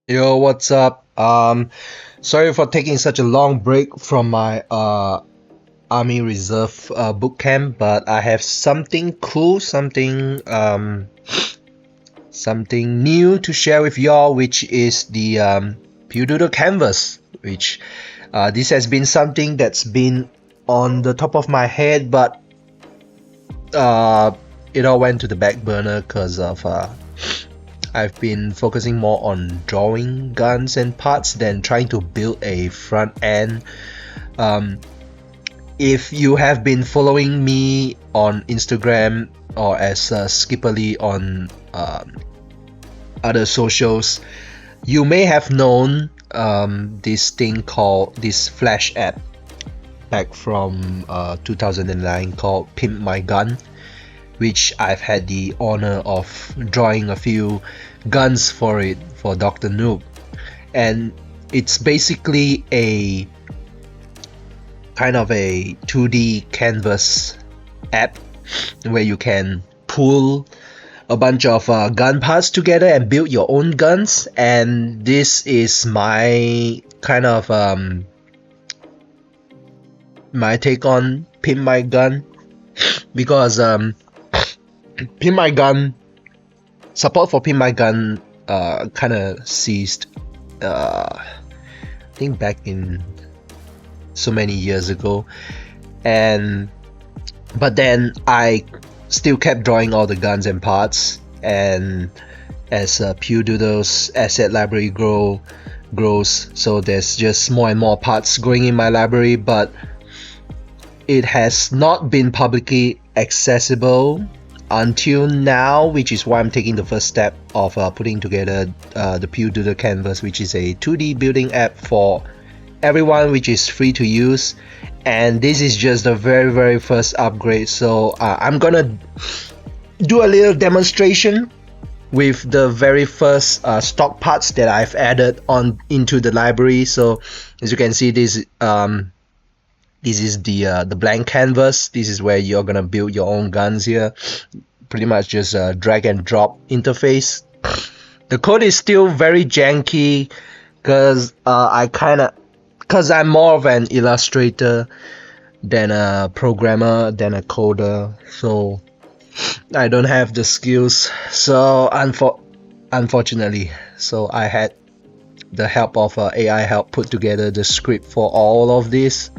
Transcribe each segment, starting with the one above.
Yo, what's up? Sorry for taking such a long break from my Army Reserve boot camp, but I have something cool, something new to share with y'all, which is the Pewdoodle canvas. Which this has been something that's been on the top of my head, but uh, it all went to the back burner because of I've been focusing more on drawing guns and parts than trying to build a front end. Um, if you have been following me on Instagram or as Skipperly on other socials, you may have known this thing called this Flash app back from 2009 called Pimp My Gun, which I've had the honor of drawing a few guns for it for Dr. Noob. And it's basically a kind of a 2D canvas app where you can pull a bunch of gun parts together and build your own guns. And this is my kind of my take on Pin My Gun, because Pin My Gun support for Pin My Gun kind of ceased I think back in so many years ago, and but then I still kept drawing all the guns and parts, and as Pewdoodle's asset library grows, so there's just more and more parts growing in my library, but it has not been publicly accessible until now, which is why I'm taking the first step of putting together the Pewdoodle Canvas, which is a 2D building app for everyone, which is free to use. And this is just the very first upgrade, so I'm gonna do a little demonstration with the very first stock parts that I've added on into the library. So as you can see, this is the blank canvas. This is where you're gonna build your own guns here. Pretty much just a drag and drop interface. The code is still very janky because I'm more of an illustrator than a programmer, than a coder, so I don't have the skills. So unfortunately, so I had the help of AI help put together the script for all of this.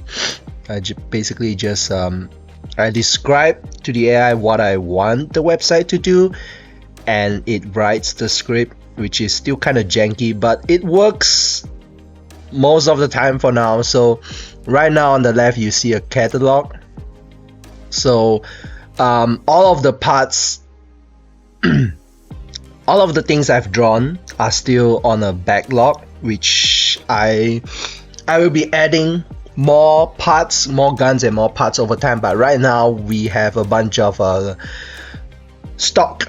I basically just I describe to the AI what I want the website to do, and it writes the script, which is still kind of janky, but it works most of the time for now. So right now on the left you see a catalog. So all of the parts all of the things I've drawn are still on a backlog, which I will be adding more parts, more guns and more parts over time. But right now we have a bunch of stock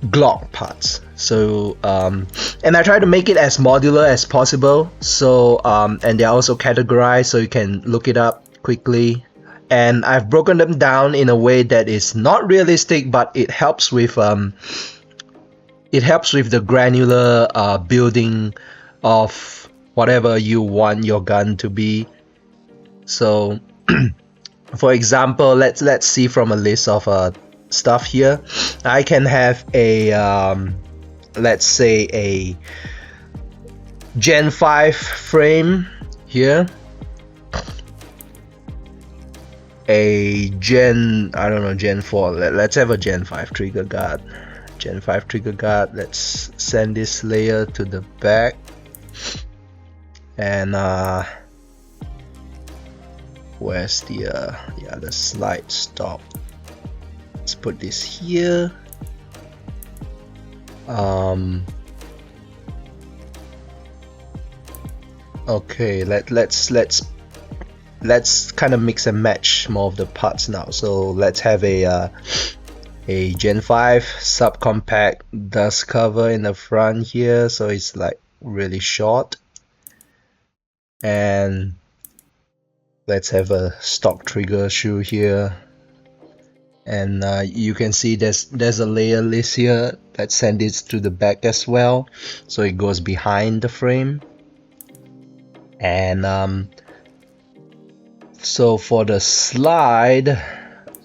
Glock parts. So and I try to make it as modular as possible. So and they're also categorized so you can look it up quickly. And I've broken them down in a way that is not realistic, but it helps with the granular building of whatever you want your gun to be. So for example, let's see from a list of stuff here. I can have a let's say a Gen 5 frame here, a Gen 4. Let's have a Gen 5 trigger guard. Gen 5 trigger guard. Let's send this layer to the back, and where's the slide stop? Let's put this here. Okay, let's kind of mix and match more of the parts now. So let's have a Gen 5 subcompact dust cover in the front here, so it's like really short. And let's have a stock trigger shoe here, and you can see there's a layer list here. Let's send it to the back as well, so it goes behind the frame. And so for the slide,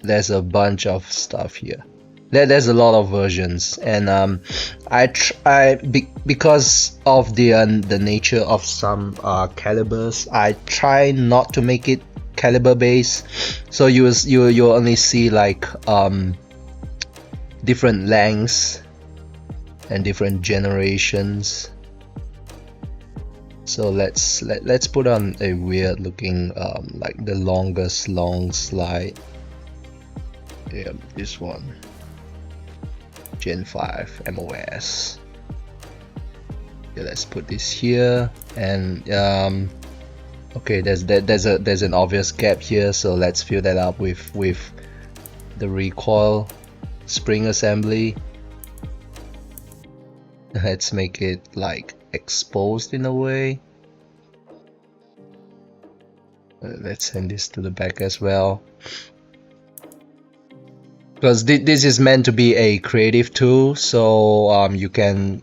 there's a bunch of stuff here. There's a lot of versions, and because of the nature of some calibers, I try not to make it caliber based, so you'll only see like different lengths and different generations. So let's put on a weird looking like the longest long slide. Yeah, this one, Gen 5 MOS. Okay, let's put this here, and okay, there's an obvious gap here, so let's fill that up with the recoil spring assembly. Let's make it like exposed in a way. Let's send this to the back as well, because this is meant to be a creative tool, so you can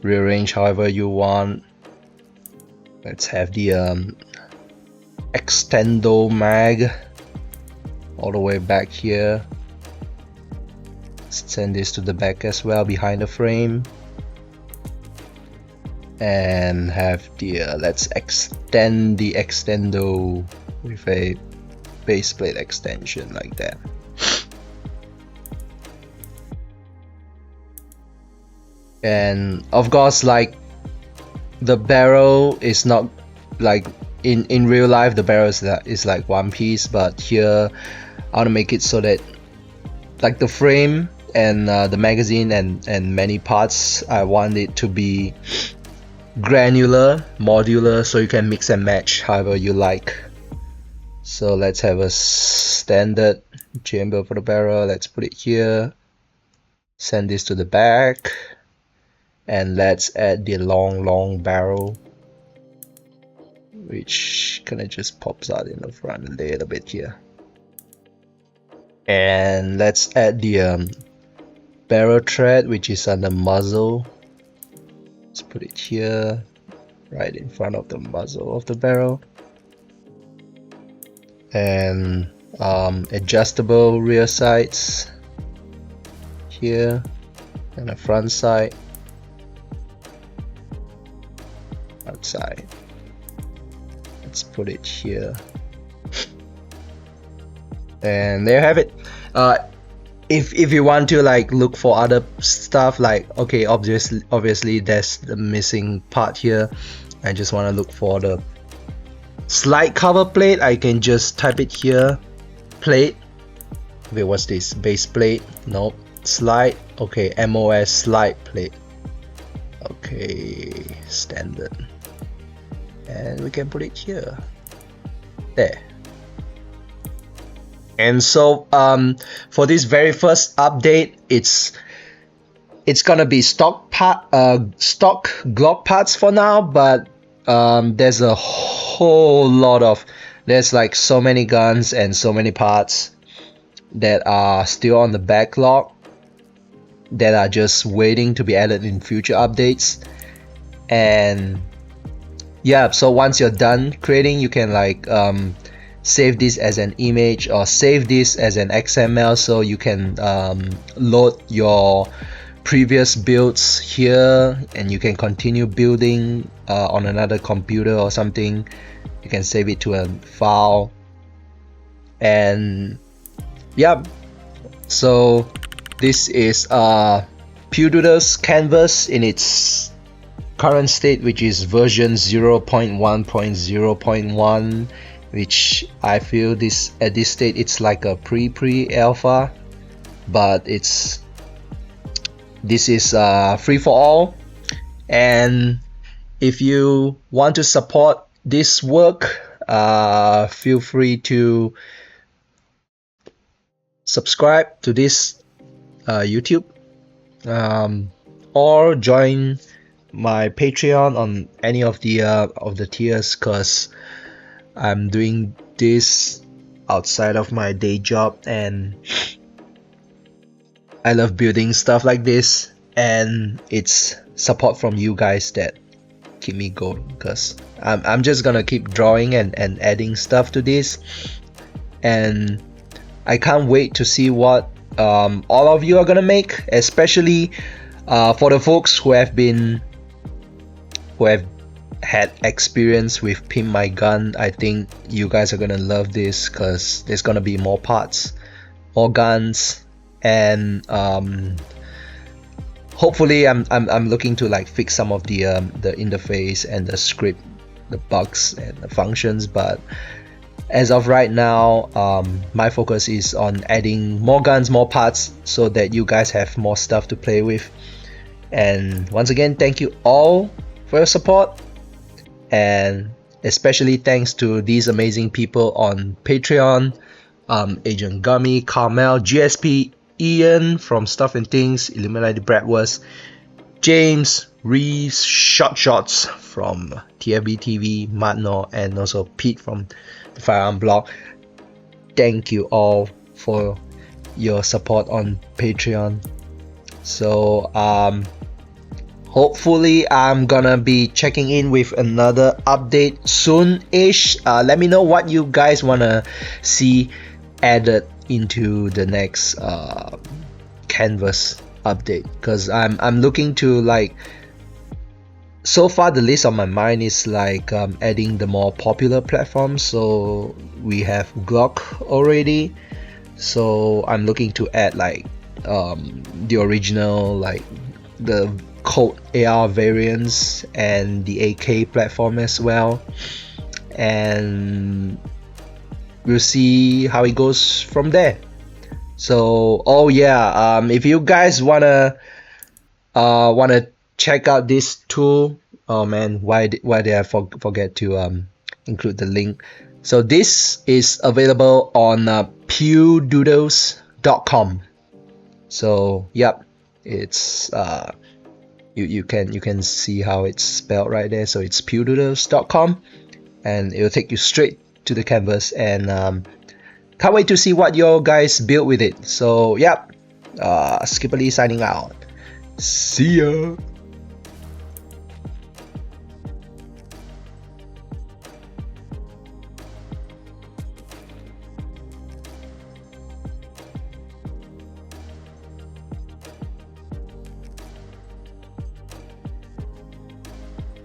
rearrange however you want. Let's have the extendo mag all the way back here. Let's send this to the back as well, behind the frame, and have the let's extend the extendo with a base plate extension like that. And of course, like, the barrel is not like in real life, the barrel is like one piece, but here I want to make it so that like the frame and the magazine and many parts, I want it to be granular, modular, so you can mix and match however you like. So let's have a standard chamber for the barrel. Let's put it here, send this to the back, and let's add the long barrel, which kind of just pops out in the front a little bit here. And let's add the barrel thread, which is on the muzzle. Let's put it here, right in front of the muzzle of the barrel. And adjustable rear sights here, and a front sight, outside. Let's put it here, and there you have it. If you want to like look for other stuff, like, okay, obviously there's the missing part here. I just want to look for the slide cover plate. I can just type it here, plate. Wait, what's this? Base plate? Nope. Slide. Okay, MOS slide plate. Okay, standard. And we can put it here. There. And so for this very first update, it's gonna be stock Glock parts for now, but there's a whole lot of, there's like so many guns and so many parts that are still on the backlog that are just waiting to be added in future updates. And yeah, so once you're done creating, you can like save this as an image or save this as an XML, so you can load your previous builds here, and you can continue building on another computer or something. You can save it to a file. And yeah, so this is PewDoodle's canvas in its current state, which is version 0.1.0.1, which I feel this at this state it's like a pre-alpha, but this is free for all. And if you want to support this work, feel free to subscribe to this YouTube, or join my Patreon on any of the tiers, because I'm doing this outside of my day job, and I love building stuff like this, and it's support from you guys that keep me going, because I'm just gonna keep drawing and adding stuff to this, and I can't wait to see what all of you are gonna make, especially for the folks who have had experience with Pimp My Gun. I think you guys are gonna love this, because there's gonna be more parts, more guns, and hopefully I'm looking to like fix some of the interface and the script, the bugs and the functions. But as of right now, my focus is on adding more guns, more parts, so that you guys have more stuff to play with. And once again, thank you all for your support, and especially thanks to these amazing people on Patreon, Agent Gummy, Carmel, GSP, Ian from Stuff and Things, Illuminati Bratwurst, James, Reeves, Shots from TFB TV, Matno, and also Pete from the Firearm Blog. Thank you all for your support on Patreon. So hopefully I'm gonna be checking in with another update soon-ish. Let me know what you guys wanna see added into the next canvas update, because I'm looking to, like, so far the list on my mind is like adding the more popular platforms. So we have Glock already, so I'm looking to add like the original, like the Colt AR variants and the AK platform as well, and we'll see how it goes from there. So if you guys wanna check out this tool, oh man, why did I forget to include the link? So this is available on pewdoodles.com. So yep, it's you can see how it's spelled right there. So it's pewdoodles.com, and it'll take you straight to the canvas, and can't wait to see what your guys build with it. So yep, Skipperly signing out. See ya.